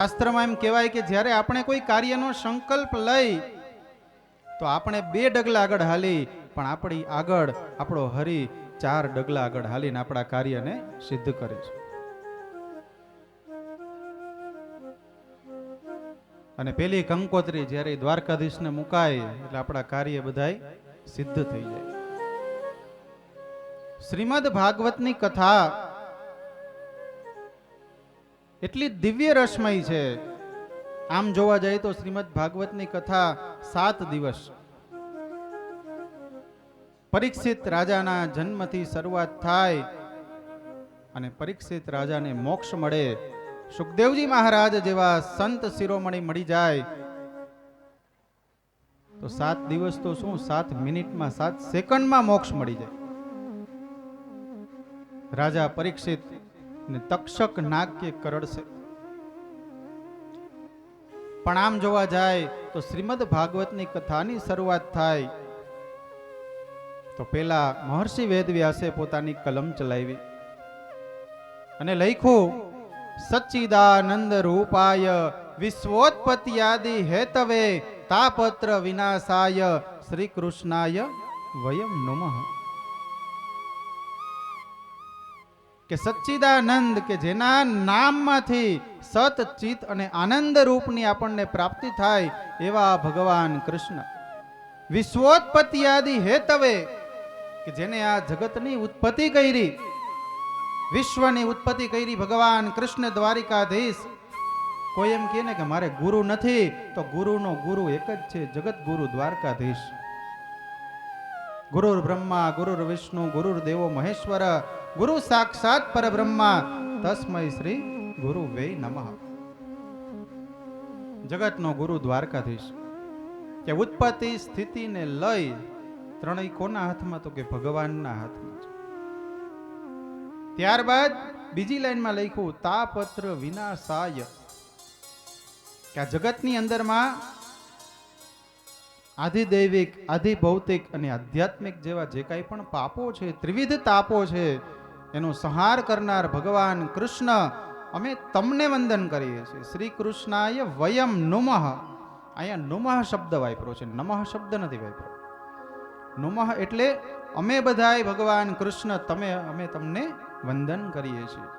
શાસ્ત્રમાં એમ કહેવાય કે જ્યારે આપણે કોઈ કાર્યનો સંકલ્પ લઈ તો આપણે 2 ડગલા આગળ હાલી, પણ આપણી આગળ આપણો હરિ 4 ડગલા આગળ હાલીને આપણા કાર્યને સિદ્ધ કરે છે. અને પેલી કંકોત્રી જ્યારે દ્વારકાધીશને મુકાય એટલે આપણા કાર્ય બધાય સિદ્ધ થઈ જાય. શ્રીમદ ભાગવતની કથા એટલી દિવ્ય રસમય છે. આમ જોવા જાય તો શ્રીમદ ભાગવતની કથા 7 દિવસ પરીક્ષિત રાજાના જન્મથી શરૂઆત થાય અને પરીક્ષિત રાજાને મોક્ષ મળે, સુખદેવજી મહારાજ જેવા સંત શિરોમણી મળી જાય તો 7 દિવસ તો શું 7 મિનિટમાં 7 સેકન્ડમાં મોક્ષ મળી જાય. રાજા પરીક્ષિત ને તક્ષક નાગ કે કરડશે. પણ આમ જોવા જાય તો શ્રીમદ ભાગવતની કથાની શરૂઆત થાય તો પેલા મહર્ષિ વેદવ્યાસે પોતાની કલમ ચલાવી અને લખ્યું, સચ્ચિદાનંદ રૂપાય વિશ્વોત્પત્યાદિ હેતવે તાપત્ર વિનાશાય શ્રી કૃષ્ણાય વયમ નમઃ. કે સચ્ચિદાનંદ કે જેના નામમાંથી સત ચિત અને આનંદ રૂપની આપણને પ્રાપ્તિ થાય એવા ભગવાન કૃષ્ણ, વિશ્વોત્પત્યાદિ હેતવે કે જેને આ જગતની ઉત્પત્તિ કરી, વિશ્વની ઉત્પત્તિ કરી ભગવાન કૃષ્ણ દ્વારિકાધીશ. કોઈ એમ કહે ને કે મારે ગુરુ નથી, તો ગુરુનો ગુરુ એક જ છે, જગત ગુરુ દ્વારકાધીશ. ગુરુર બ્રહ્મા ગુરુર વિષ્ણુ ગુરુર દેવો મહેશ્વર ગુરુ સાક્ષાત પરબ્રહ્મા તસ્મૈ શ્રી ગુરુ વે નમઃ. જગતનો ગુરુ દ્વારકાધીશ. કે ઉત્પત્તિ સ્થિતિ ને લય ત્રણેય કોના હાથમાં? તો કે ભગવાનના હાથમાં છે. ત્યારબાદ બીજી લાઈનમાં લખ્યું, તાપત્ર વિનાશાય કે આ જગતની અંદરમાં આધિદૈવિક, આધિભૌતિક અને આધ્યાત્મિક જેવા જે કાંઈ પણ પાપો છે, ત્રિવિધ તાપો છે, એનો સંહાર કરનાર ભગવાન કૃષ્ણ અમે તમને વંદન કરીએ છીએ. શ્રી કૃષ્ણાય વયમ નુમઃ. અહીંયા નુમઃ શબ્દ વાપરો છે, નમઃ શબ્દ નથી વાપરો. નુમઃ એટલે અમે બધાય ભગવાન કૃષ્ણ અમે તમને વંદન કરીએ છીએ.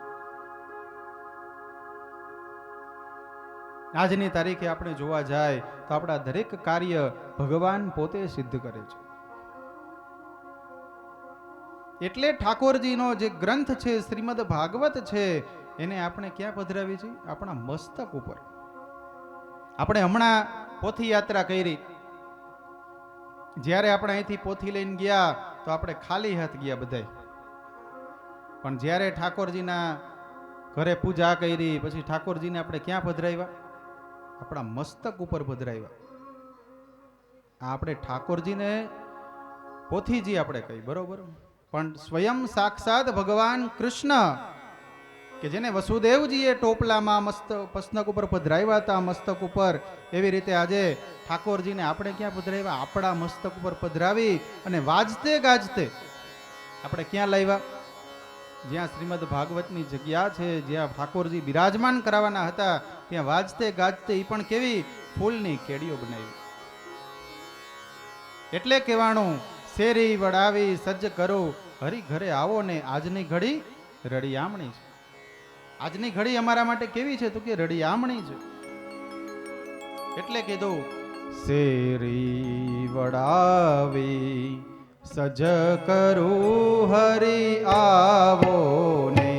આજની તારીખે આપણે જોવા જાય તો આપણા દરેક કાર્ય ભગવાન પોતે સિદ્ધ કરે છે. એટલે ઠાકોરજીનો જે ગ્રંથ છે શ્રીમદ ભાગવત છે એને આપણે ક્યાં પધરાવી છે? આપણા મસ્તક ઉપર. આપણે હમણાં પોથી યાત્રા કરી. જ્યારે આપણે અહીંથી પોથી લઈને ગયા તો આપણે ખાલી હાથ ગયા બધાય. પણ જ્યારે ઠાકોરજીના ઘરે પૂજા કરી પછી ઠાકોરજીને આપણે ક્યાં પધરાવ્યા? આપણા મસ્તક ઉપર પધરાવ્યા. આપણે ઠાકોરજીને પોથીજી આપણે કહી, બરોબર, પણ સ્વયં સાક્ષાત ભગવાન કૃષ્ણ કે જેને વસુદેવજીએ ટોપલામાં મસ્તક ઉપર પધરાવ્યા હતા, મસ્તક ઉપર, એવી રીતે આજે ઠાકોરજીને આપણે ક્યાં પધરાવ્યા? આપણા મસ્તક ઉપર પધરાવી અને વાજતે ગાજતે આપણે ક્યાં લાવ્યા? જ્યાં શ્રીમદ ભાગવતની જગ્યા છે, જ્યાં ઠાકોરજી બિરાજમાન કરાવવાના હતા, ત્યાં વાજતે ગાજતે એ પણ કેવી ફૂલની કેડીઓ બનાવી. એટલે કહેવાનું, શેરી વડાવી સજ્જ કરો હરી ઘરે આવો ને આજની ઘડી રડિયામણી છે. આજની ઘડી અમારા માટે કેવી છે? તો કે રડિયામણી છે. એટલે કીધું, શેરી વડાવી સજ કરું હરી આવો ને.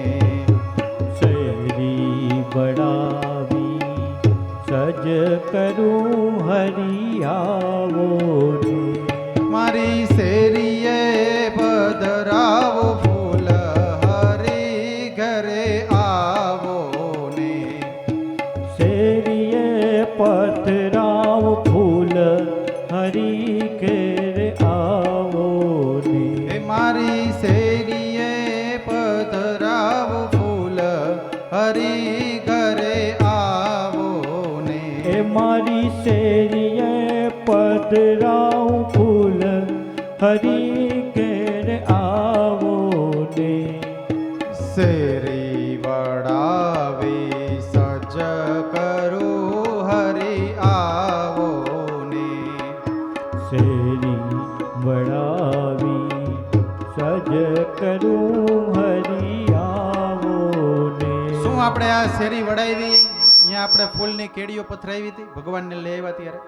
શેરી વડાવી સજ કરું હરી આવો ને. મારી શેરીએ પધરાવો ફૂલ હરી ઘરે આવો ને. શેરીએ પધરાવ ફૂલ હરી ઘરે આવો ને. મારી શેરીએ પધરાવો ફૂલ હરી ઘરે આવો ને. મારી શેરીએ પધરાવ ફૂલ હરી ઘરે આવો ને. શેરી વડાવી સજ કર કરું હરી આવો ને. શેરી વડાવી સજ કરું હરી આવો ને. શું આપણે આ શેરી વડાવી, અહીંયા આપણે ફૂલની કેડીઓ પથરાવી હતી ભગવાનને લઈ આવ્યા ત્યારે,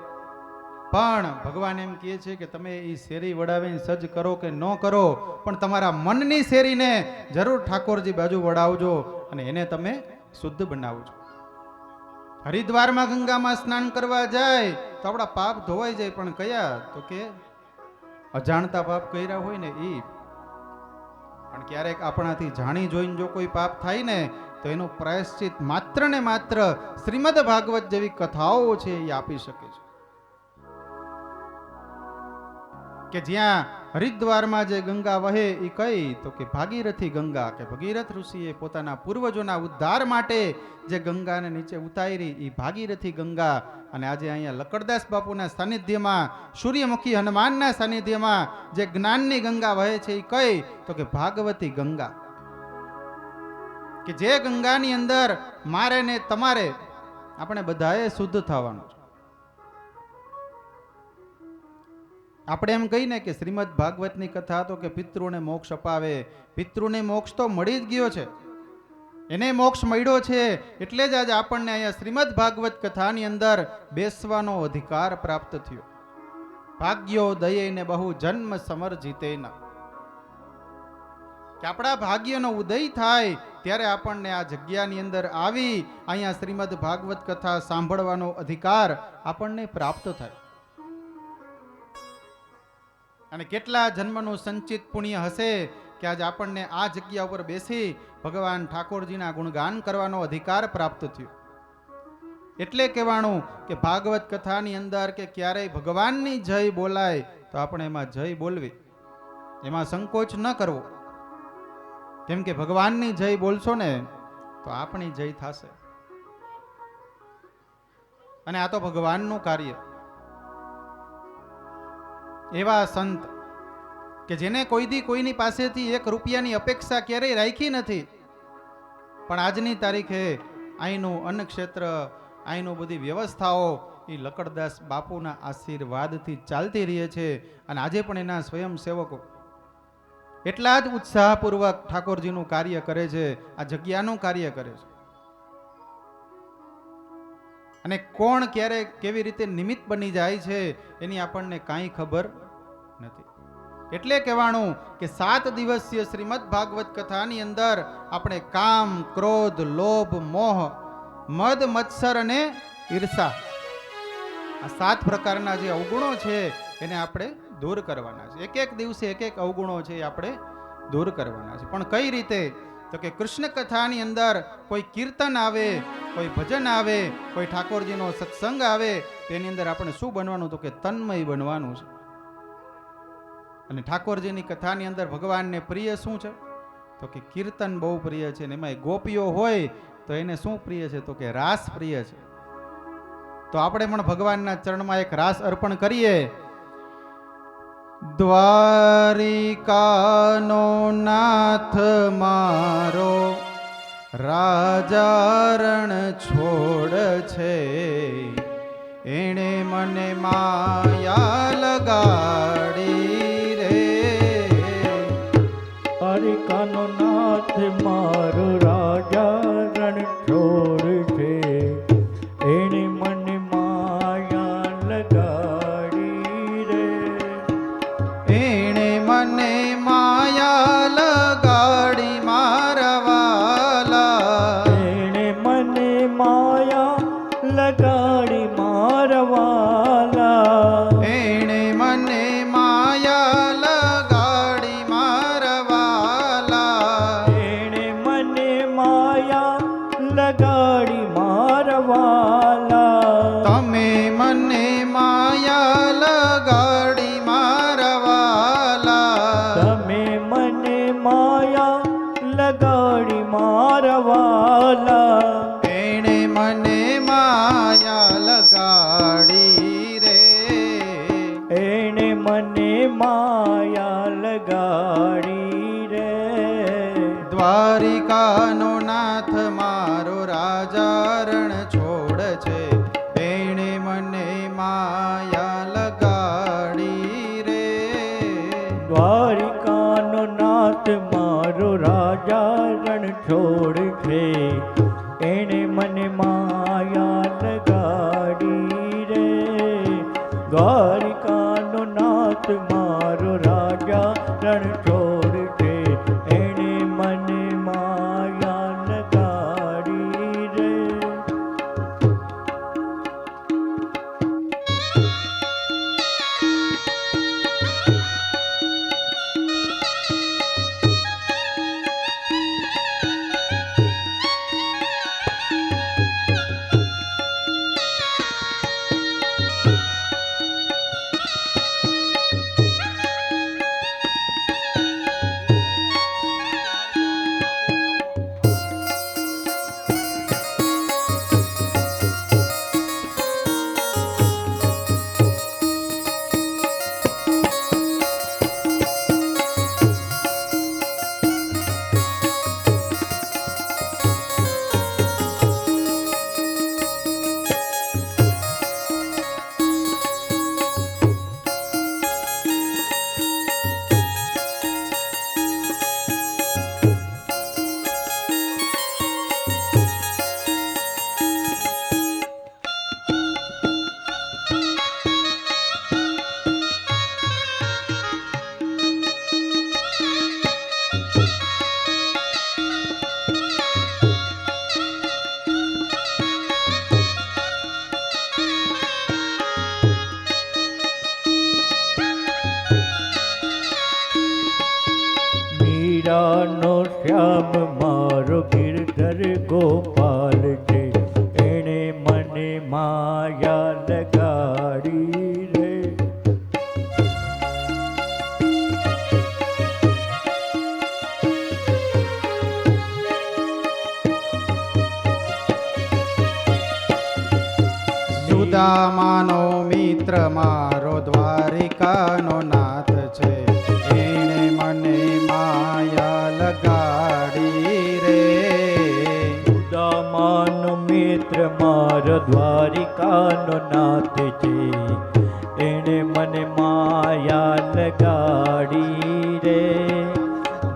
પણ ભગવાન એમ કહે છે કે તમે એ શેરી વડાવીને સજ્જ કરો કે ન કરો, પણ તમારા મનની શેરીને જરૂર ઠાકોરજી બાજુ વડાવજો અને એને તમે શુદ્ધ બનાવજો. હરિદ્વારમાં ગંગામાં સ્નાન કરવા જાય તો આપણા પાપ ધોવાઈ જાય, પણ કયા? તો કે અજાણતા પાપ કર્યા હોય ને એ. પણ ક્યારેક આપણાથી જાણી જોઈને જો કોઈ પાપ થાય ને તો એનું પ્રાયશ્ચિત માત્ર ને માત્ર શ્રીમદ ભાગવત જેવી કથાઓ છે એ આપી શકે છે. કે જ્યાં હરિદ્વારમાં જે ગંગા વહે એ કઈ? તો કે ભાગીરથી ગંગા, કે ભગીરથ ઋષિએ પોતાના પૂર્વજોના ઉદ્ધાર માટે જે ગંગાને નીચે ઉતારી એ ભાગીરથી ગંગા. અને આજે અહીંયા લકડદાસ બાપુના સાનિધ્યમાં, સૂર્યમુખી હનુમાનના સાનિધ્યમાં જે જ્ઞાનની ગંગા વહે છે એ કઈ? તો કે ભાગવતી ગંગા. કે જે ગંગાની અંદર મારે ને તમારે આપણે બધાએ શુદ્ધ થવાનું છે. આપણે એમ કહીને કે શ્રીમદ ભાગવતની કથા તો કે પિતૃને મોક્ષ અપાવે. પિતૃને મોક્ષ તો મળી જ ગયો છે, એને મોક્ષ મળ્યો છે, એટલે જ આજે આપણને અહીંયા શ્રીમદ ભાગવત કથાની અંદર બેસવાનો અધિકાર પ્રાપ્ત થયો. ભાગ્યો દયેને બહુ જન્મ સમર્જિતેન, કે આપણા ભાગ્યનો ઉદય થાય ત્યારે આપણને આ જગ્યાની અંદર આવી અહીંયા શ્રીમદ ભાગવત કથા સાંભળવાનો અધિકાર આપણને પ્રાપ્ત થાય. અને કેટલા જન્મનું સંચિત પુણ્ય હશે કે આજે આપણને આ જગ્યા ઉપર બેસી ભગવાન ઠાકોરજીના ગુણગાન કરવાનો અધિકાર પ્રાપ્ત થયો. એટલે કહેવાનું કે ભાગવત કથાની અંદર કે ક્યારેય ભગવાનની જય બોલાય તો આપણે એમાં જય બોલવી, એમાં સંકોચ ન કરવો. કેમ કે ભગવાનની જય બોલશો ને તો આપણી જય થશે. અને આ તો ભગવાનનું કાર્ય. એવા સંત કે જેને કોઈ દી કોઈની પાસેથી 1 રૂપિયાની અપેક્ષા ક્યારેય રાખી નથી, પણ આજની તારીખે અહીંનું અન્નક્ષેત્ર, અહીંનું બધી વ્યવસ્થાઓ એ લકડદાસ બાપુના આશીર્વાદથી ચાલતી રહે છે. અને આજે પણ એના સ્વયંસેવકો એટલા જ ઉત્સાહપૂર્વક ઠાકોરજીનું કાર્ય કરે છે, આ જગ્યાનું કાર્ય કરે છે. અને કોણ ક્યારે કેવી રીતે નિમિત્ત બની જાય છે એની આપણને કાંઈ ખબર નથી. એટલે કહેવાનું કે 7 દિવસીય શ્રીમદ ભાગવત કથાની અંદર આપણે કામ, ક્રોધ, લોભ, મોહ, મદ, મત્સર અને ઈર્ષા, આ 7 પ્રકારના જે અવગુણો છે એને આપણે દૂર કરવાના છે. એક દિવસે એક અવગુણો છે એ આપણે દૂર કરવાના છે. પણ કઈ રીતે? તો કે કૃષ્ણ કથાની અંદર કોઈ કીર્તન આવે, કોઈ ભજન આવે, કોઈ ઠાકોરજીનો સત્સંગ આવે, તેની અંદર આપણે શું બનવાનું? તો કે તન્મય બનવાનું છે. અને ઠાકોરજીની કથાની અંદર ભગવાનને પ્રિય શું છે? તો કે કીર્તન બહુ પ્રિય છે. ને એમાં ગોપીઓ હોય તો એને શું પ્રિય છે? તો કે રાસ પ્રિય છે. તો આપણે પણ ભગવાનના ચરણમાં એક રાસ અર્પણ કરીએ. દ્વારિકાનો નાથ મારો રાજારણ છોડ છે, એણે મને માયા લગાડી રે. દ્વારિકાનો નાથ મારો રાજારણ છોડ છે, એણે મને માયા લગાડી રે. એણે મને માયા લગાડી મારવાલા, એણે મને માયા લગાડી મારવાલા. એણે મને માયા લગાડી મારવાલા. એણે મને માયા લગાડી મારવાલા. તમે મને માયા લગાડી મારવાલા. તમે મને માયા લગાડી મારવાલા. એણે મને માયા લગાડી રે. એણે મને માયા લગાડી રે. દ્વારિકાનો નાથ મારો રાજારણ છોડ છે, રાજા રણ છોડ છે. એણે મને માયા લગાડી રે. દ્વારિકાનો નાથ મારો રાજા રણ છોડ છે. એણે મને માયા લગાડી રે. મીરાનો શ્યામ મારો ગિરધર ગોપાલ છે. એણે મને માયા લગાડી રે. સુદામાનો મિત્ર મારો દ્વારિકાનો નાથ છે. એણે મને માયા લગાડી રે. સુદામાનો મિત્ર મારો દ્વારિકાનો નાથ છે. એણે મને માયા લગાડી રે.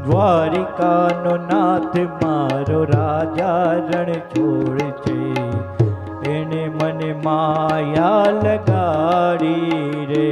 દ્વારિકાનો નાથ મારો રાજા રણ છોડ છે. એણે મને માયા લગાડી રે.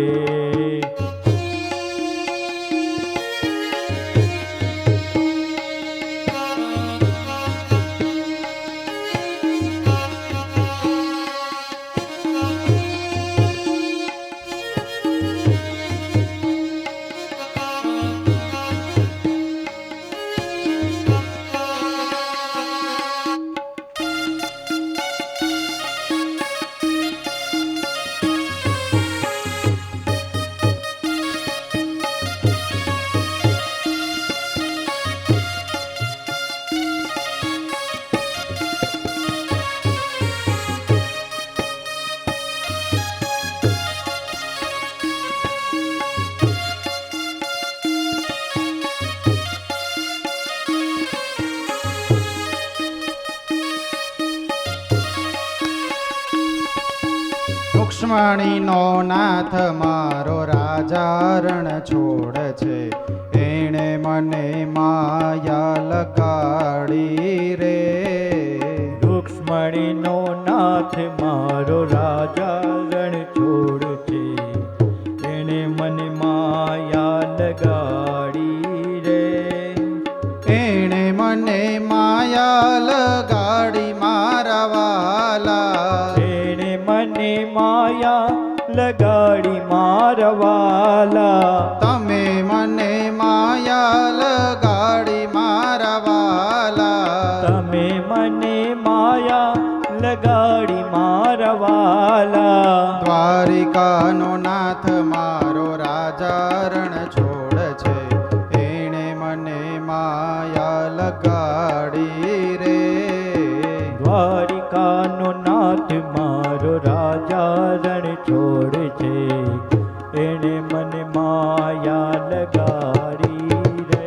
રૂક્ષ્મણીનો નાથ મારો રાજા રણ છોડ છે. એણે મને માયા લગાડી રે. રૂક્ષ્મણીનો નાથ મારો રાજા રણ છોડ છે. એણે મને માયા લગાડી રે. એણે મને માયા લગાડી મારા વાલા. એણે મને માયા લગાડી મારા વાલા. તમે મને માયા લગાડી મારા વાલા. તમે મને માયા લગાડી મારા વાલા. દ્વારિકાનો નાથ મારો રાજા રણ છોડ છે. એણે મને માયા લગાડી રે. દ્વારિકાનો નાથ મારો રાજા રણ છોડ છે. એણે મને માયા લગાડી રે.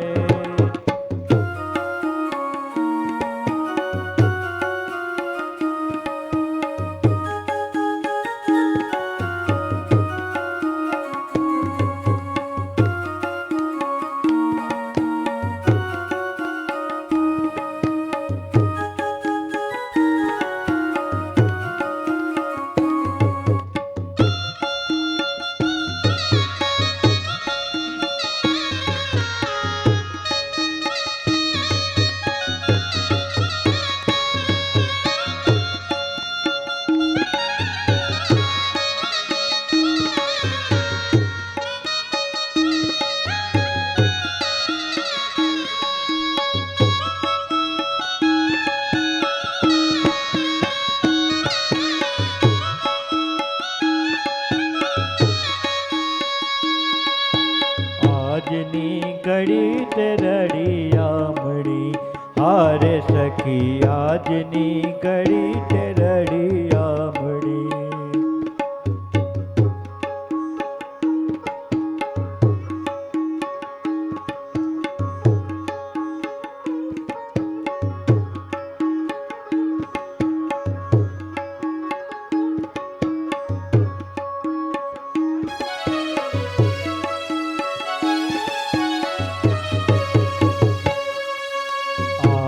ઘડી તે રડિયામણી હારે સખી આજની ઘડી તે રડિયામણી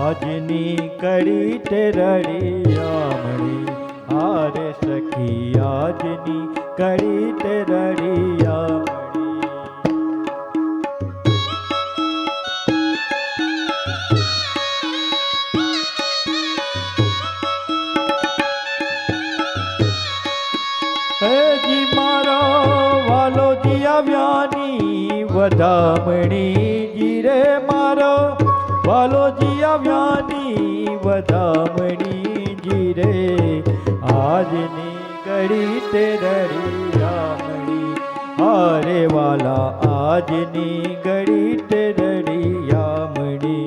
આજની કડી તે રડિયામણી હારે સખી આજની કડી તે રડિયામણી હેજી મારો વાલોજી આવ્યાની વધામણી જીરે મારો વાલોજી આવ્યાની વધામણી જીરે આજની ઘડી તે રડિયામણી હારે વાલા આજની ઘડી તે રડિયામણી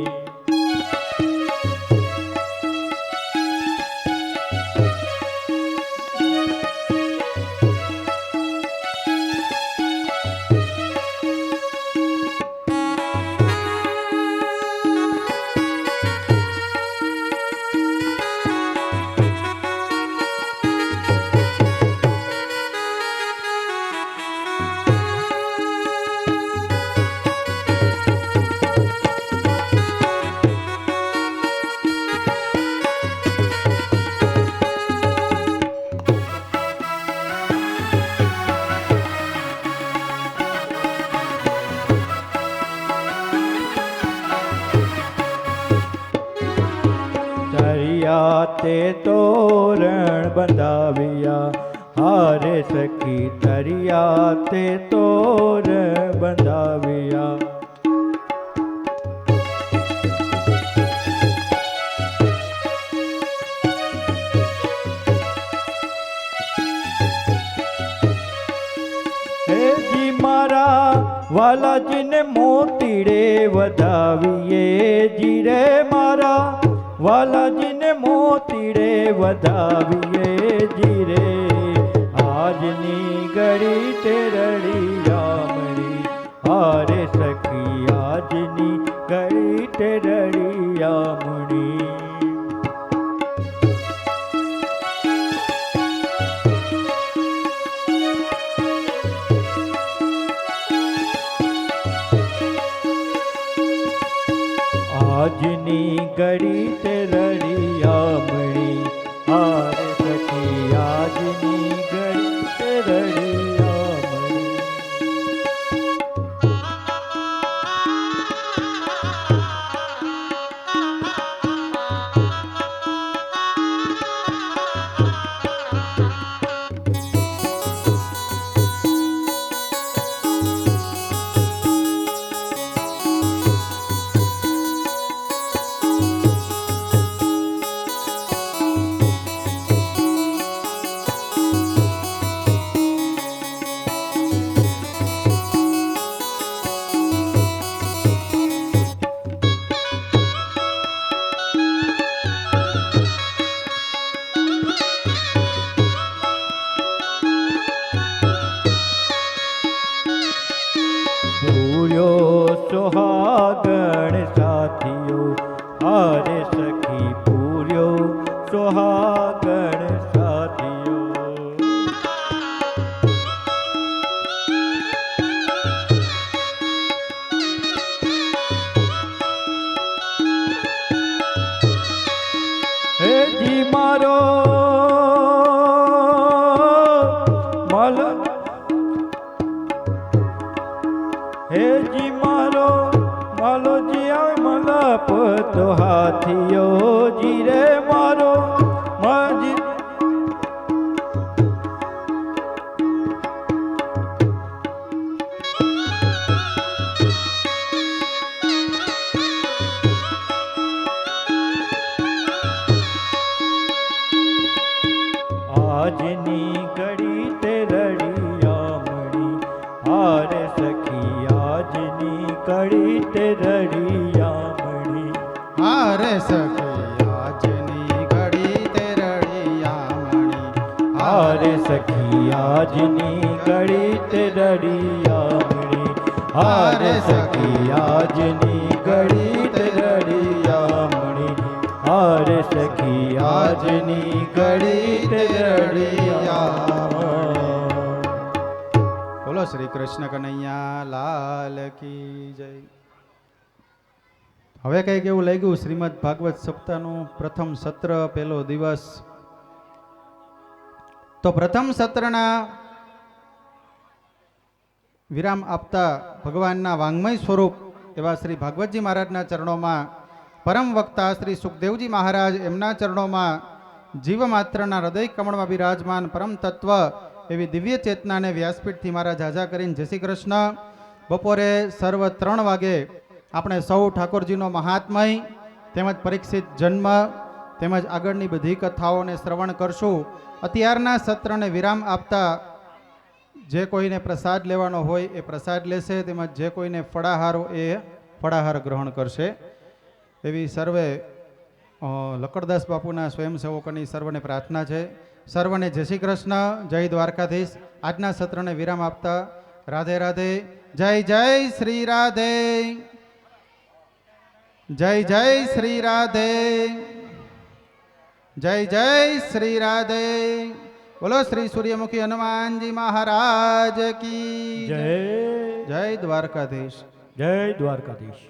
તે તોરણ બંધાવ્યા હારે સખી તરિયા તે તોરણ બંધાવ્યા હેજી મારા વાલાજીને મોતીડે વધાવીએ જીરે મારા વાલાજીને મોતીડે વધાવીએ જીરે આજની ઘડી તે રડિયામણી હારે સખી આજની ઘડી તે રડિયામણી આજની ઘડી તે રડિયામણી હારે સખી આજની ઘડી તે રડિયામણી સોહાગણ સાથીઓ હારે સખી પૂર્યો સોહાગણ સાથીઓ હેજી મારો મલ હેજી મારો માલોજી મલપ તો હાથીઓ જીરે મારો માજી આજની ઘડી તે રડિયામણી હારે સખી આજની કડી તે રડિયામણી. હારે સખી આજની ઘડી તે રળિયામણી. હારે સખી આજની કડી તે રડિયામણી. હારે સખી આજની કડી તે રડિયામણી. હારે સખી આજની કડી તે રડિયામણી. બોલો શ્રી કૃષ્ણ કનૈયા લાલ કી જય. હવે કંઈક એવું લાગ્યું શ્રીમદ ભાગવત સપ્તાહનું પ્રથમ સત્ર પહેલો દિવસ. તો પ્રથમ સત્રના વિરામ આપતા ભગવાનના વાંગ્મય સ્વરૂપ એવા શ્રી ભાગવતજી મહારાજના ચરણોમાં, પરમ વક્તા શ્રી સુખદેવજી મહારાજ એમના ચરણોમાં જીવ માત્રના હૃદય કમળમાં બિરાજમાન પરમ તત્વ એવી દિવ્ય ચેતનાને વ્યાસપીઠથી મારા જાજા કરીને જય શ્રી કૃષ્ણ. બપોરે સર્વ 3 વાગે આપણે સૌ ઠાકોરજીનો મહાત્મય તેમજ પરીક્ષિત જન્મ તેમજ આગળની બધી કથાઓને શ્રવણ કરશું. અત્યારના સત્રને વિરામ આપતા જે કોઈને પ્રસાદ લેવાનો હોય એ પ્રસાદ લેશે, તેમજ જે કોઈને ફળાહાર એ ફળાહાર ગ્રહણ કરશે. એવી સર્વે લકડદાસ બાપુના સ્વયંસેવકોની સર્વને પ્રાર્થના છે. સર્વને જય શ્રી કૃષ્ણ, જય દ્વારકાધીશ. આજના સત્રને વિરામ આપતા રાધે રાધે. જય જય શ્રી રાધે. જય જય શ્રી રાધે. જય જય શ્રી રાધે. બોલો શ્રી સૂર્યમુખી હનુમાનજી મહારાજ કી જય જય દ્વારકાધીશ. જય દ્વારકાધીશ.